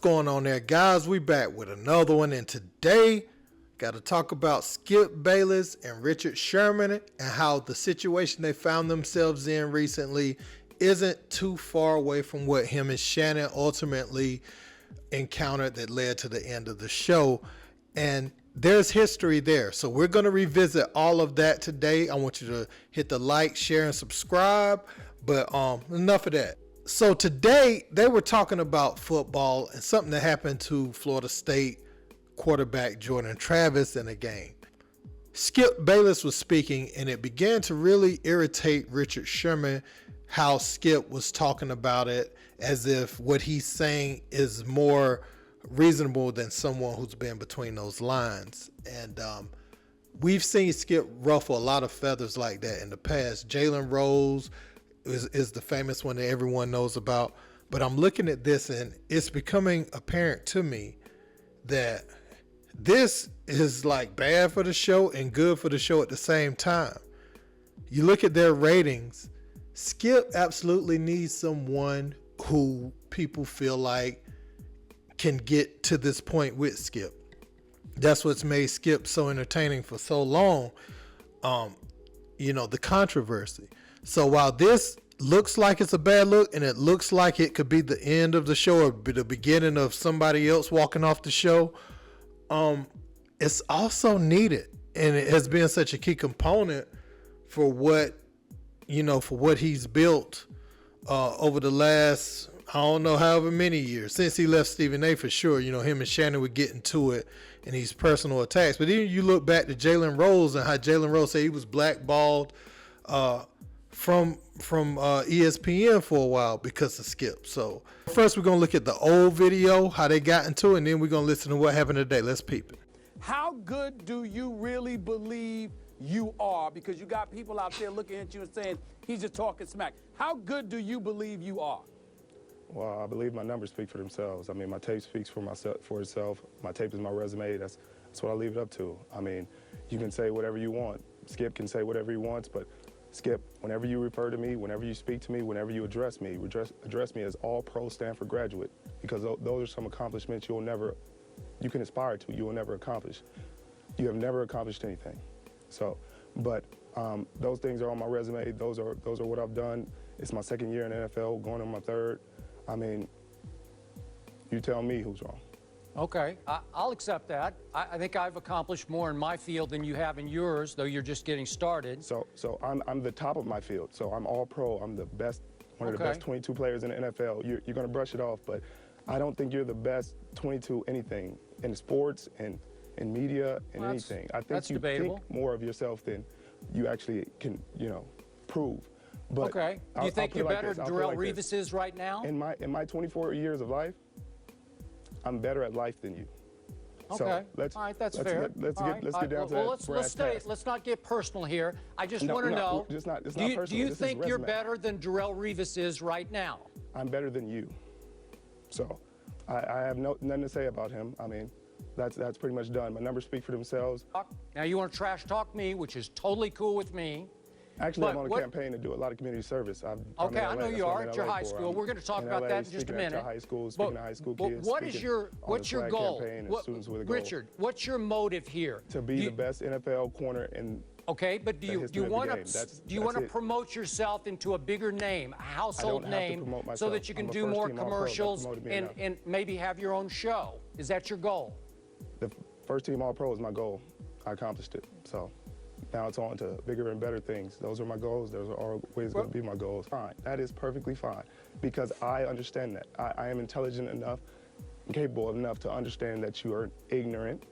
going on there, guys? We back with another one, and today got to talk about Skip Bayless and Richard Sherman and how the situation they found themselves in recently isn't too far away from what him and Shannon ultimately encountered that led to the end of the show. And there's history there, so we're going to revisit all of that today. I want you to hit the like, share, and subscribe, but enough of that. So today they were talking about football and something that happened to Florida State quarterback Jordan Travis in a game. Skip Bayless was speaking, and it began to really irritate Richard Sherman how Skip was talking about it as if what he's saying is more reasonable than someone who's been between those lines. And we've seen Skip ruffle a lot of feathers like that in the past. Jalen Rose is the famous one that everyone knows about. But I'm looking at this, and it's becoming apparent to me that this is like bad for the show and good for the show at the same time. You look at their ratings, Skip absolutely needs someone who people feel like can get to this point with Skip. That's what's made Skip so entertaining for so long. The controversy. So while this looks like it's a bad look and it looks like it could be the end of the show or the beginning of somebody else walking off the show, it's also needed, and it has been such a key component for what he's built over the last, I don't know, however many years since he left Stephen A. For sure. Him and Shannon would get into it in these personal attacks. But then you look back to Jalen Rose and how Jalen Rose said he was blackballed from ESPN for a while because of Skip. So first we're going to look at the old video, how they got into it, and then we're going to listen to what happened today. Let's peep it. How good do you really believe you are? Because you got people out there looking at you and saying, he's just talking smack. How good do you believe you are? Well, I believe my numbers speak for themselves. I mean, my tape speaks for itself. My tape is my resume. That's what I leave it up to. I mean, you can say whatever you want. Skip can say whatever he wants, but Skip, whenever you refer to me, whenever you speak to me, whenever you address me as All-Pro Stanford graduate, because those are some accomplishments you can aspire to, you will never accomplish. You have never accomplished anything. So, but those things are on my resume. Those are what I've done. It's my second year in the NFL, going on my third. I mean, you tell me who's wrong. Okay, I'll accept that. I think I've accomplished more in my field than you have in yours, though you're just getting started. So I'm the top of my field. So I'm all pro. I'm the best, one of the best 22 players in the NFL. You're going to brush it off, but I don't think you're the best 22 anything in sports and in media and anything. I think you think more of yourself than you actually can, prove. But okay. Do you think you're better than Darrelle Revis is right now? In my 24 years of life, I'm better at life than you. Okay. So all right, that's fair. Let's get down to that. Let's not get personal here. I just want to know. It's not personal. Do you think you're better than Darrelle Revis is right now? I'm better than you. So I have nothing to say about him. I mean, that's pretty much done. My numbers speak for themselves. Now you want to trash talk me, which is totally cool with me. Actually, I'm on a campaign to do a lot of community service. Okay, I know you are at your high school. We're going to talk about that in just a minute. High school, speaking to high school kids. What's your goal? Richard, what's your motive here? To be the best NFL corner in Okay, but do you want to promote yourself into a bigger name, a household name, so that you can do more commercials and maybe have your own show? Is that your goal? The first team All-Pro is my goal. I accomplished it. So now it's on to bigger and better things. Those are my goals. Those are always going to be my goals. Fine. That is perfectly fine because I understand that. I am intelligent enough and capable enough to understand that you are ignorant,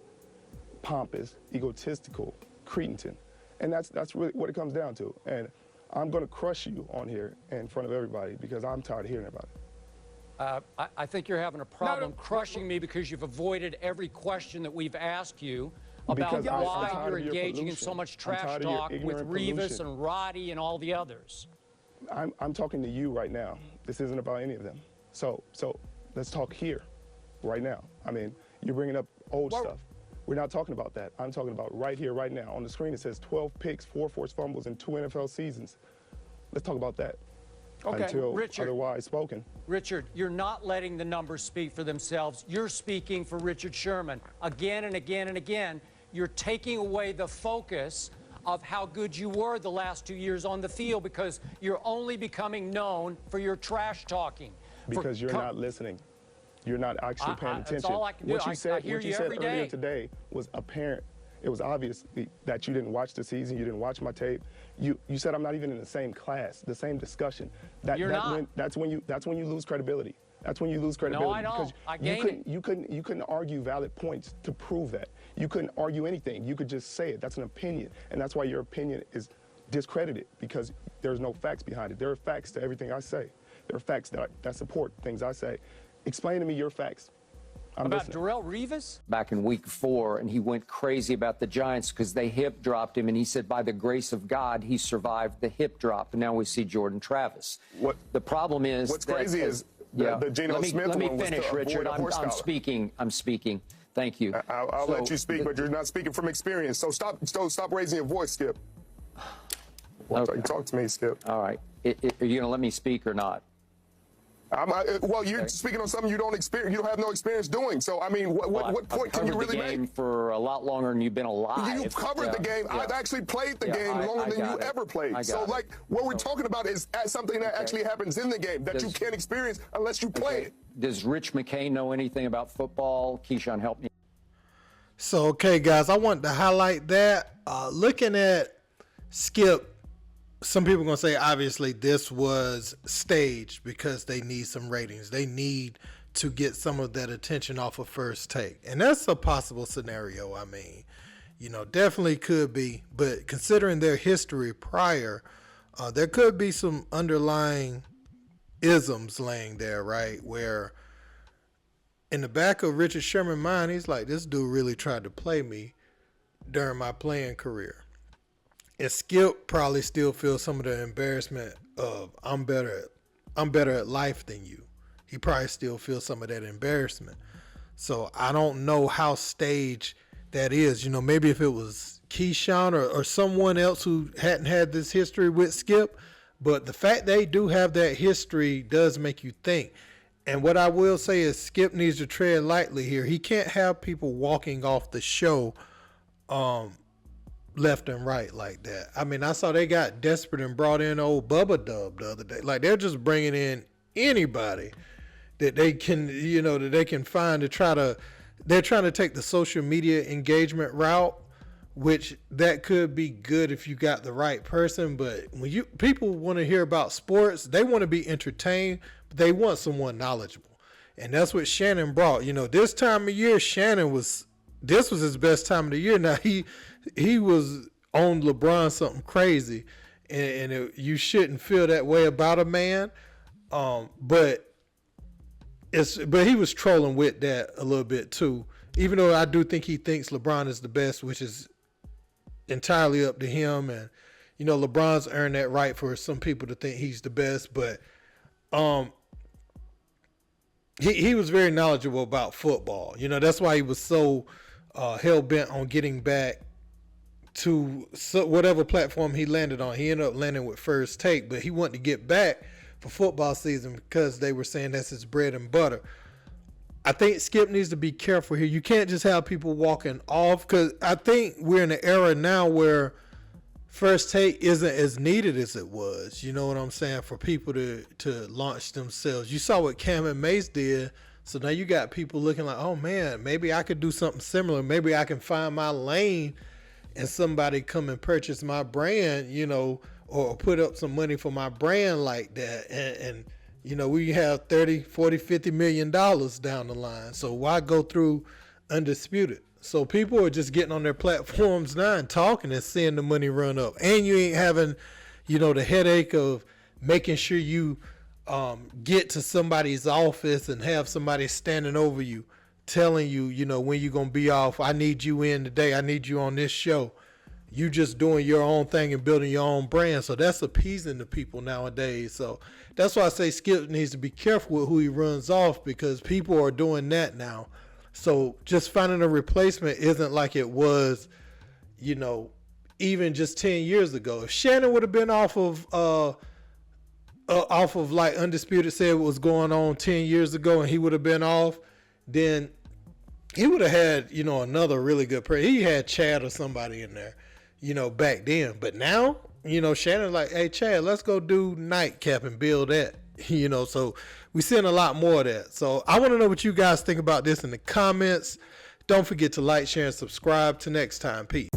pompous, egotistical, cretin. And that's really what it comes down to. And I'm going to crush you on here in front of everybody because I'm tired of hearing about it. I think you're having a problem crushing me because you've avoided every question that we've asked you about why you're engaging in so much trash talk with Revis and Roddy and all the others. I'm talking to you right now. This isn't about any of them. So let's talk here, right now. I mean, you're bringing up old stuff. We're not talking about that. I'm talking about right here, right now. On the screen, it says 12 picks, 4 forced fumbles, and 2 NFL seasons. Let's talk about that. until Richard, otherwise spoken. Richard, you're not letting the numbers speak for themselves. You're speaking for Richard Sherman. Again and again and again, you're taking away the focus of how good you were the last 2 years on the field because you're only becoming known for your trash talking. Because you're not listening. You're not actually paying attention. That's all I can do. What you said every earlier day. today was apparent. It was obvious that you didn't watch the season. You didn't watch my tape. You said I'm not even in the same class, the same discussion. That's when you lose credibility. That's when you lose credibility. No, I don't. Because I gain it. You couldn't argue valid points to prove that. You couldn't argue anything. You could just say it. That's an opinion, and that's why your opinion is discredited because there's no facts behind it. There are facts to everything I say. There are facts that support things I say. Explain to me your facts. About Darrelle Revis? Back in week 4, and he went crazy about the Giants because they hip dropped him, and he said by the grace of God he survived the hip drop, and now we see Jordan Travis. What the problem is? What's crazy is the Geno Smith let me one was finish, to Richard. avoid a I'm speaking. Thank you. I'll let you speak, but you're not speaking from experience. So stop raising your voice, Skip. Okay. Talk to me, Skip. All right. Are you going to let me speak or not? Well, you're speaking on something you don't have no experience doing. So, I mean, what point can you really make? I've covered the game for a lot longer than you've been alive. You've covered the game. Yeah. I've actually played the game longer than you ever played. So, like, what we're talking about is something that actually happens in the game that you can't experience unless you play it. Does Rich McKay know anything about football? Keyshawn, help me. So, okay, guys, I want to highlight that. Looking at Skip, some people are going to say, obviously, this was staged because they need some ratings. They need to get some of that attention off of First Take. And that's a possible scenario. I mean, definitely could be. But considering their history prior, there could be some underlying isms laying there, right? Where in the back of Richard Sherman's mind, he's like, this dude really tried to play me during my playing career. And Skip probably still feels some of the embarrassment of I'm better at life than you. He probably still feels some of that embarrassment. So I don't know how staged that is. Maybe if it was Keyshawn or someone else who hadn't had this history with Skip, but the fact they do have that history does make you think. And what I will say is Skip needs to tread lightly here. He can't have people walking off the show left and right like that. I mean, I saw they got desperate and brought in old Bubba Dub the other day. Like, they're just bringing in anybody that they can, that they can find to they're trying to take the social media engagement route, which that could be good if you got the right person. But when people want to hear about sports, they want to be entertained, but they want someone knowledgeable. And that's what Shannon brought. This time of year, this was his best time of the year. Now, he was on LeBron something crazy, and you shouldn't feel that way about a man. But he was trolling with that a little bit too. Even though I do think he thinks LeBron is the best, which is entirely up to him. And LeBron's earned that right for some people to think he's the best. But he was very knowledgeable about football. That's why he was so hell bent on getting back to whatever platform he landed on. He ended up landing with First Take, but he wanted to get back for football season because they were saying that's his bread and butter. I think Skip needs to be careful here. You can't just have people walking off, because I think we're in an era now where First Take isn't as needed as it was. You know what I'm saying? For people to launch themselves. You saw what Cam and Mace did. So now you got people looking like, oh man, maybe I could do something similar. Maybe I can find my lane and somebody come and purchase my brand, or put up some money for my brand like that. And we have 30, 40, 50 million dollars down the line. So why go through Undisputed? So people are just getting on their platforms now and talking and seeing the money run up. And you ain't having, the headache of making sure you get to somebody's office and have somebody standing over you telling you, when you're going to be off. I need you in today. I need you on this show. You just doing your own thing and building your own brand. So that's appeasing to people nowadays. So that's why I say Skip needs to be careful with who he runs off, because people are doing that now. So just finding a replacement isn't like it was, even just 10 years ago. If Shannon would have been off of off of like Undisputed said what was going on 10 years ago and he would have been off, then he would have had, you know, another really good player. He had Chad or somebody in there, you know, back then. But now, you know, Shannon's like, hey, Chad, let's go do Nightcap and build that. You know, so we're seeing a lot more of that. So I want to know what you guys think about this in the comments. Don't forget to like, share, and subscribe. Till next time. Peace.